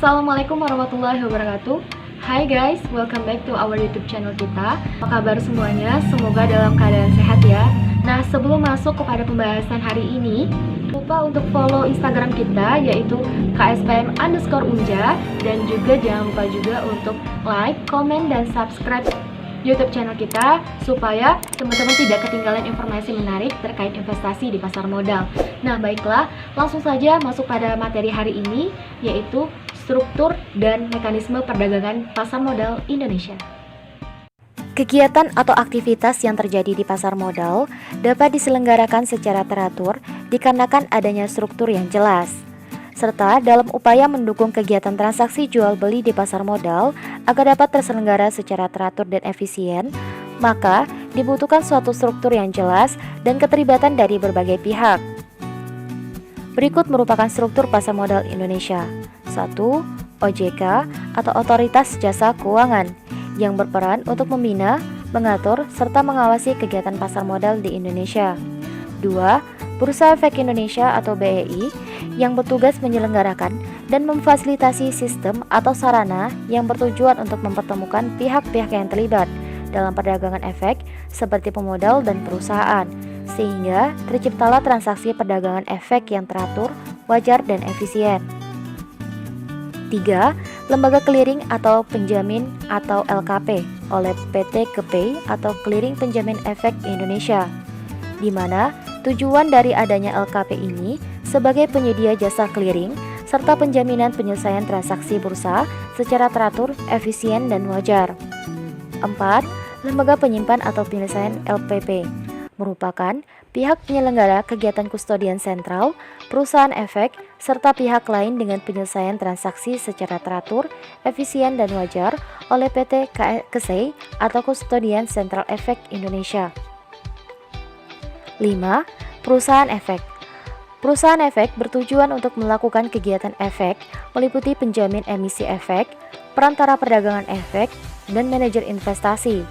Assalamualaikum warahmatullahi wabarakatuh. Hai guys, welcome back to our YouTube channel kita. Apa kabar semuanya? Semoga dalam keadaan sehat ya. Nah, sebelum masuk kepada pembahasan hari ini, lupa untuk follow Instagram kita yaitu kspm_unja, dan juga jangan lupa juga untuk like, komen, dan subscribe YouTube channel kita supaya teman-teman tidak ketinggalan informasi menarik terkait investasi di pasar modal. Nah, baiklah, langsung saja masuk pada materi hari ini, yaitu struktur dan mekanisme perdagangan pasar modal Indonesia. Kegiatan atau aktivitas yang terjadi di pasar modal dapat diselenggarakan secara teratur dikarenakan adanya struktur yang jelas. Serta dalam upaya mendukung kegiatan transaksi jual beli di pasar modal agar dapat terselenggara secara teratur dan efisien, maka dibutuhkan suatu struktur yang jelas dan keterlibatan dari berbagai pihak. Berikut merupakan struktur pasar modal Indonesia. 1. OJK atau Otoritas Jasa Keuangan yang berperan untuk membina, mengatur, serta mengawasi kegiatan pasar modal di Indonesia. 2. Bursa Efek Indonesia atau BEI yang bertugas menyelenggarakan dan memfasilitasi sistem atau sarana yang bertujuan untuk mempertemukan pihak-pihak yang terlibat dalam perdagangan efek seperti pemodal dan perusahaan, sehingga terciptalah transaksi perdagangan efek yang teratur, wajar, dan efisien. 3. Lembaga Clearing atau Penjamin atau LKP oleh PT KEPEI atau Clearing Penjamin Efek Indonesia, di mana tujuan dari adanya LKP ini sebagai penyedia jasa clearing serta penjaminan penyelesaian transaksi bursa secara teratur, efisien, dan wajar. 4. Lembaga Penyimpan atau Penyelesaian LPP merupakan pihak penyelenggara kegiatan kustodian sentral, perusahaan efek, serta pihak lain dengan penyelesaian transaksi secara teratur, efisien, dan wajar oleh PT KSEI atau Kustodian Sentral Efek Indonesia. 5. Perusahaan efek. Perusahaan efek bertujuan untuk melakukan kegiatan efek meliputi penjamin emisi efek, perantara perdagangan efek, dan manajer investasi.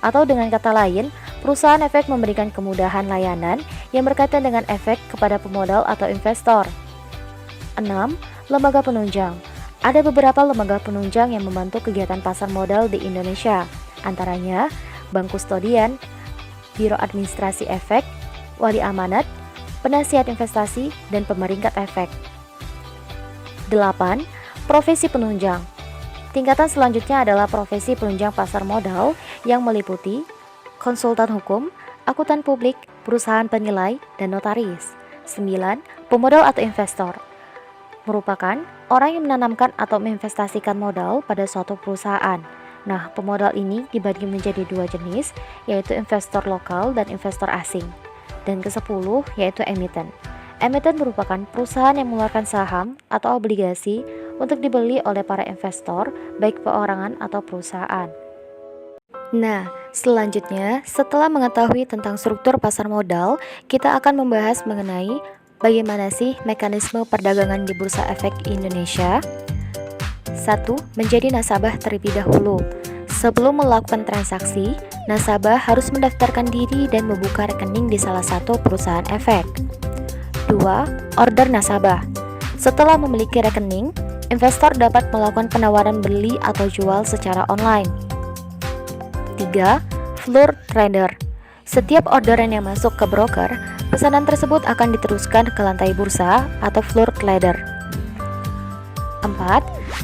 Atau dengan kata lain, perusahaan efek memberikan kemudahan layanan yang berkaitan dengan efek kepada pemodal atau investor. 6. Lembaga penunjang. Ada beberapa lembaga penunjang yang membantu kegiatan pasar modal di Indonesia, antaranya Bank Kustodian, Biro Administrasi Efek, Wali Amanat, Penasihat Investasi, dan Pemeringkat Efek. 8. Profesi penunjang. Tingkatan selanjutnya adalah profesi penunjang pasar modal yang meliputi konsultan hukum, akuntan publik, perusahaan penilai, dan notaris. 9. Pemodal atau investor merupakan orang yang menanamkan atau menginvestasikan modal pada suatu perusahaan. Nah, pemodal ini dibagi menjadi dua jenis, yaitu investor lokal dan investor asing. Dan ke-10 yaitu emiten. Emiten merupakan perusahaan yang mengeluarkan saham atau obligasi untuk dibeli oleh para investor, baik perorangan atau perusahaan. Nah, selanjutnya setelah mengetahui tentang struktur pasar modal, kita akan membahas mengenai bagaimana sih mekanisme perdagangan di Bursa Efek Indonesia. 1. Menjadi nasabah terlebih dahulu. Sebelum melakukan transaksi, nasabah harus mendaftarkan diri dan membuka rekening di salah satu perusahaan efek. 2. Order nasabah. Setelah memiliki rekening, investor dapat melakukan penawaran beli atau jual secara online. 3. Floor trader. Setiap orderan yang masuk ke broker, pesanan tersebut akan diteruskan ke lantai bursa atau floor trader. 4.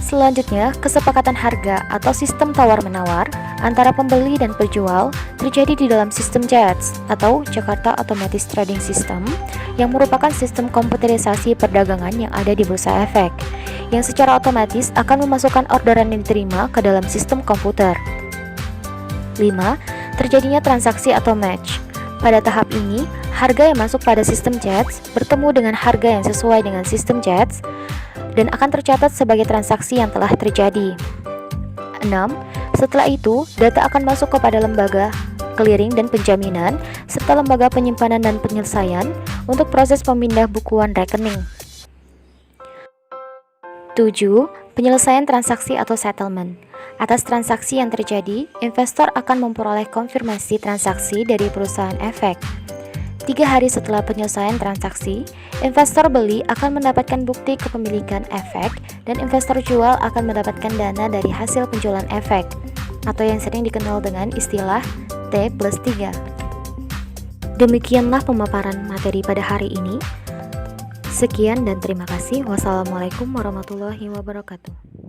Selanjutnya, kesepakatan harga atau sistem tawar-menawar antara pembeli dan penjual terjadi di dalam sistem JATS atau Jakarta Automatic Trading System yang merupakan sistem komputerisasi perdagangan yang ada di Bursa Efek yang secara otomatis akan memasukkan orderan yang diterima ke dalam sistem komputer. 5. Terjadinya transaksi atau match. Pada tahap ini, harga yang masuk pada sistem JATS bertemu dengan harga yang sesuai dengan sistem JATS dan akan tercatat sebagai transaksi yang telah terjadi. 6. Setelah itu, data akan masuk kepada lembaga clearing dan penjaminan serta lembaga penyimpanan dan penyelesaian untuk proses pemindah bukuan rekening. 7. Penyelesaian transaksi atau settlement. Atas transaksi yang terjadi, investor akan memperoleh konfirmasi transaksi dari perusahaan efek. 3 hari setelah penyelesaian transaksi, investor beli akan mendapatkan bukti kepemilikan efek dan investor jual akan mendapatkan dana dari hasil penjualan efek, atau yang sering dikenal dengan istilah T+3. Demikianlah pemaparan materi pada hari ini. Sekian dan terima kasih. Wassalamualaikum warahmatullahi wabarakatuh.